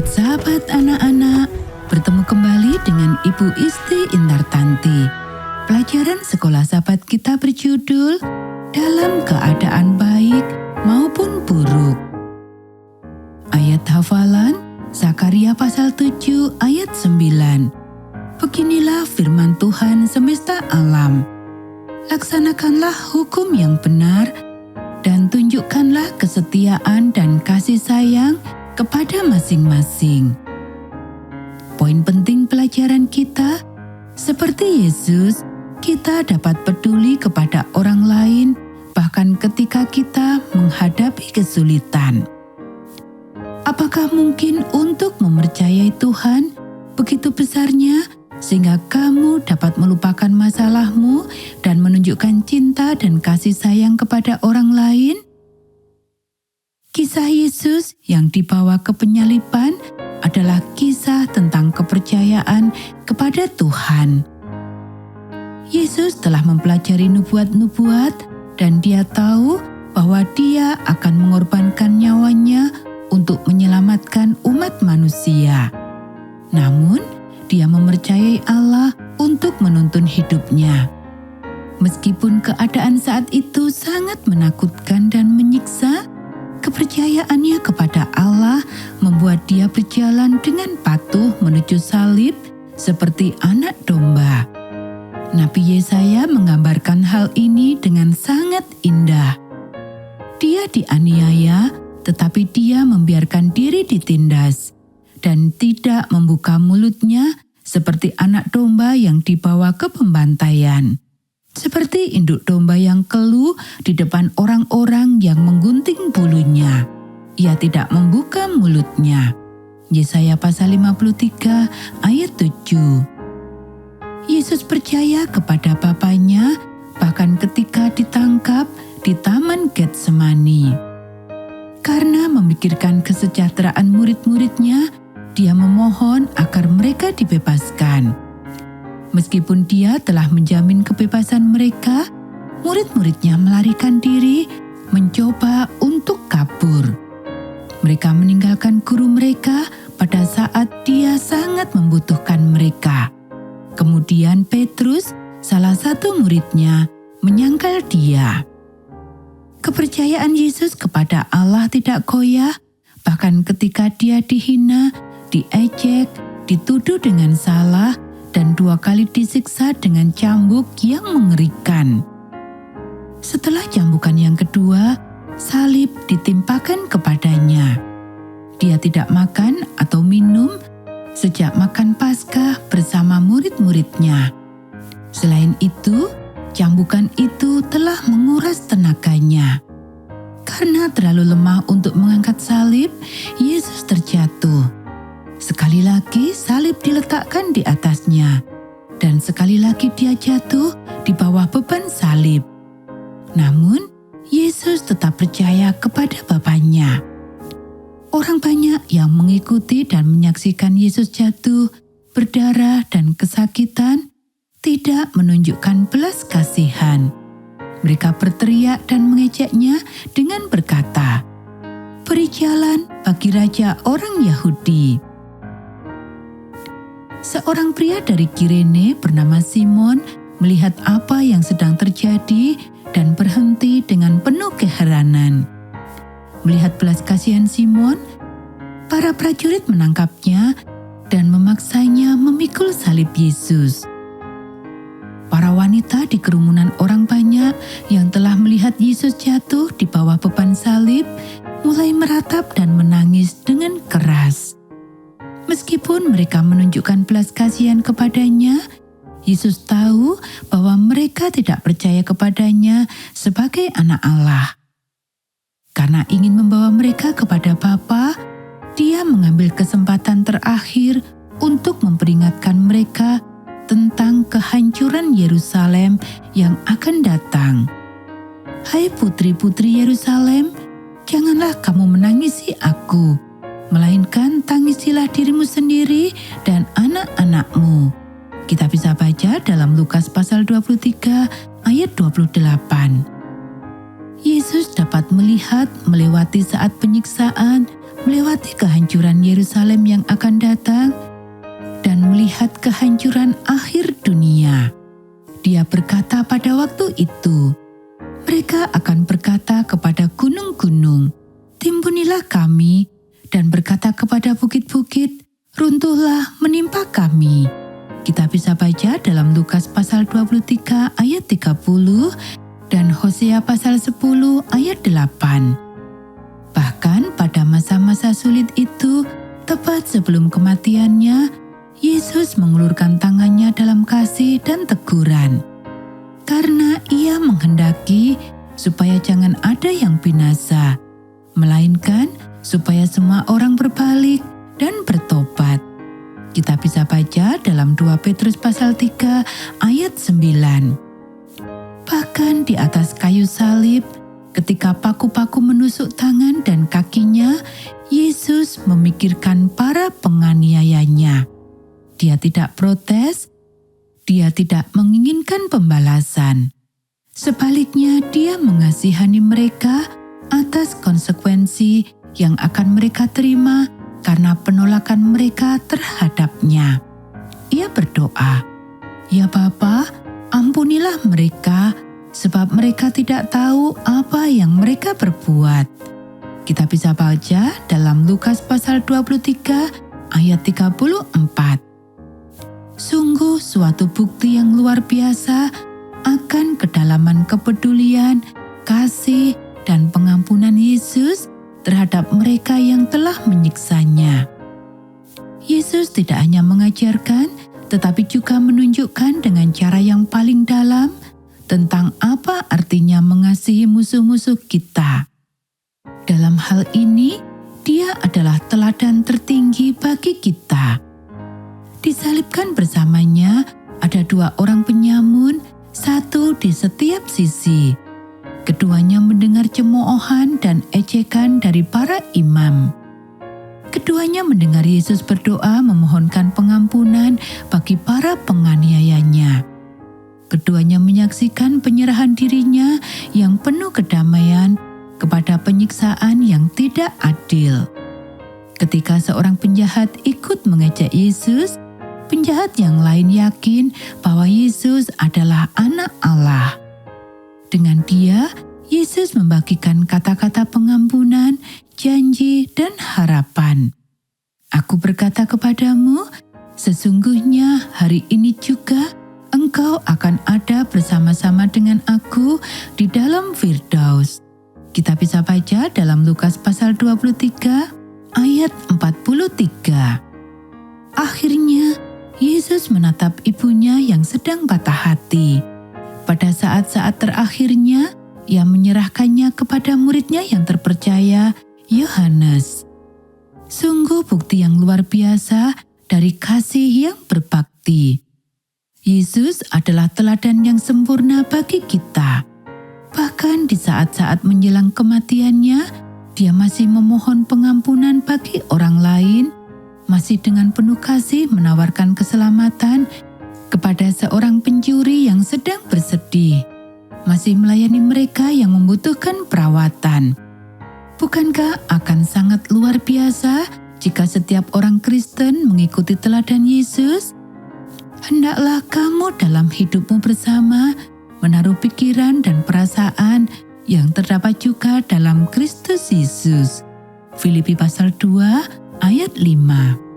Sahabat-sahabat anak-anak, bertemu kembali dengan Ibu Isti Indartanti. Pelajaran sekolah sahabat kita berjudul Dalam Keadaan Baik Maupun Buruk. Ayat hafalan Zakaria pasal 7 ayat 9. Beginilah firman Tuhan semesta alam. Laksanakanlah hukum yang benar dan tunjukkanlah kesetiaan dan kasih sayang kepada masing-masing. Poin penting pelajaran kita, seperti Yesus, kita dapat peduli kepada orang lain bahkan ketika kita menghadapi kesulitan. Apakah mungkin untuk mempercayai Tuhan begitu besarnya sehingga kamu dapat melupakan masalahmu dan menunjukkan cinta dan kasih sayang kepada orang lain? Kisah Yesus yang dibawa ke penyaliban adalah kisah tentang kepercayaan kepada Tuhan. Yesus telah mempelajari nubuat-nubuat dan dia tahu bahwa dia akan mengorbankan nyawanya untuk menyelamatkan umat manusia. Namun, dia mempercayai Allah untuk menuntun hidupnya. Meskipun keadaan saat itu sangat menakutkan dan menyiksa, kepercayaannya kepada Allah membuat dia berjalan dengan patuh menuju salib seperti anak domba. Nabi Yesaya menggambarkan hal ini dengan sangat indah. Dia dianiaya, tetapi dia membiarkan diri ditindas dan tidak membuka mulutnya seperti anak domba yang dibawa ke pembantaian. Seperti induk domba yang keluh di depan orang-orang yang menggunting bulunya. Ia tidak membuka mulutnya. Yesaya pasal 53 ayat 7. Yesus percaya kepada Bapanya bahkan ketika ditangkap di Taman Getsemani. Karena memikirkan kesejahteraan murid-muridnya, dia memohon agar mereka dibebaskan. Meskipun dia telah menjamin kebebasan mereka, murid-muridnya melarikan diri, mencoba untuk kabur. Mereka meninggalkan guru mereka pada saat dia sangat membutuhkan mereka. Kemudian Petrus, salah satu muridnya, menyangkal dia. Kepercayaan Yesus kepada Allah tidak goyah, bahkan ketika dia dihina, diejek, dituduh dengan salah, dan 2 kali disiksa dengan cambuk yang mengerikan. Setelah cambukan yang kedua, salib ditimpakan kepadanya. Dia tidak makan atau minum sejak makan Paskah bersama murid-muridnya. Selain itu, cambukan itu telah menguras tenaganya. Karena terlalu lemah untuk mengangkat salib, Yesus terjatuh. Sekali lagi salib diletakkan di atasnya, dan sekali lagi dia jatuh di bawah beban salib. Namun, Yesus tetap percaya kepada Bapanya. Orang banyak yang mengikuti dan menyaksikan Yesus jatuh, berdarah dan kesakitan, tidak menunjukkan belas kasihan. Mereka berteriak dan mengejeknya dengan berkata, "Beri jalan bagi Raja orang Yahudi." Seorang pria dari Kirene bernama Simon melihat apa yang sedang terjadi dan berhenti dengan penuh keheranan. Melihat belas kasihan Simon, para prajurit menangkapnya dan memaksanya memikul salib Yesus. Para wanita di kerumunan orang banyak yang telah melihat Yesus jatuh di bawah beban salib mulai meratap dan menangis dengan keras. Meskipun mereka menunjukkan belas kasihan kepadanya, Yesus tahu bahwa mereka tidak percaya kepadanya sebagai anak Allah. Karena ingin membawa mereka kepada Bapa, dia mengambil kesempatan terakhir untuk memperingatkan mereka tentang kehancuran Yerusalem yang akan datang. Hai putri-putri Yerusalem, janganlah kamu menangisi aku, melainkan tangisilah dirimu sendiri dan anak-anakmu. Kita bisa baca dalam Lukas pasal 23 ayat 28. Yesus dapat melihat melewati saat penyiksaan melewati kehancuran Yerusalem yang akan datang, dan melihat kehancuran akhir dunia. Dia berkata pada waktu itu, mereka akan berkata kepada gunung-gunung, "Timbunilah kami," dan berkata kepada bukit-bukit, "Runtuhlah menimpa kami." Kita bisa baca dalam Lukas pasal 23 ayat 30 dan Hosea pasal 10 ayat 8. Bahkan pada masa-masa sulit itu, tepat sebelum kematiannya, Yesus mengulurkan tangannya dalam kasih dan teguran. Karena Ia menghendaki supaya jangan ada yang binasa, melainkan supaya semua orang berbalik dan bertobat. Kita bisa baca dalam 2 Petrus pasal 3 ayat 9. Bahkan di atas kayu salib, ketika paku-paku menusuk tangan dan kakinya, Yesus memikirkan para penganiayanya. Dia tidak protes, dia tidak menginginkan pembalasan. Sebaliknya, dia mengasihani mereka atas konsekuensi yang akan mereka terima karena penolakan mereka terhadapnya. Ia berdoa, "Ya Bapa, ampunilah mereka, sebab mereka tidak tahu apa yang mereka perbuat." Kita bisa baca dalam Lukas pasal 23 ayat 34. Sungguh suatu bukti yang luar biasa akan kedalaman kepedulian, kasih, dan pengampunan Yesus terhadap mereka yang telah menyiksanya. Yesus tidak hanya mengajarkan, tetapi juga menunjukkan dengan cara yang paling dalam tentang apa artinya mengasihi musuh-musuh kita. Dalam hal ini, Dia adalah teladan tertinggi bagi kita. Disalibkan bersamanya ada 2 orang penyamun, satu di setiap sisi. Keduanya mendengar cemoohan dan ejekan dari para imam. Keduanya mendengar Yesus berdoa memohonkan pengampunan bagi para penganiayanya. Keduanya menyaksikan penyerahan dirinya yang penuh kedamaian kepada penyiksaan yang tidak adil. Ketika seorang penjahat ikut mengejek Yesus, penjahat yang lain yakin bahwa Yesus adalah Anak Allah. Dengan Dia, Yesus membagikan kata-kata pengampunan, janji, dan harapan. "Aku berkata kepadamu, sesungguhnya hari ini juga engkau akan ada bersama-sama dengan Aku di dalam Firdaus." Kita bisa baca dalam Lukas pasal 23 ayat 43. Akhirnya, Yesus menatap ibunya yang sedang patah hati. Pada saat-saat terakhirnya, Ia menyerahkannya kepada muridnya yang terpercaya, Yohanes. Sungguh bukti yang luar biasa dari kasih yang berbakti. Yesus adalah teladan yang sempurna bagi kita. Bahkan di saat-saat menjelang kematiannya, Dia masih memohon pengampunan bagi orang lain, masih dengan penuh kasih menawarkan keselamatan kepada seorang pencuri yang sedang bersedih, masih melayani mereka yang membutuhkan perawatan. Bukankah akan sangat luar biasa jika setiap orang Kristen mengikuti teladan Yesus? Hendaklah kamu dalam hidupmu bersama menaruh pikiran dan perasaan yang terdapat juga dalam Kristus Yesus. Filipi pasal 2 ayat 5.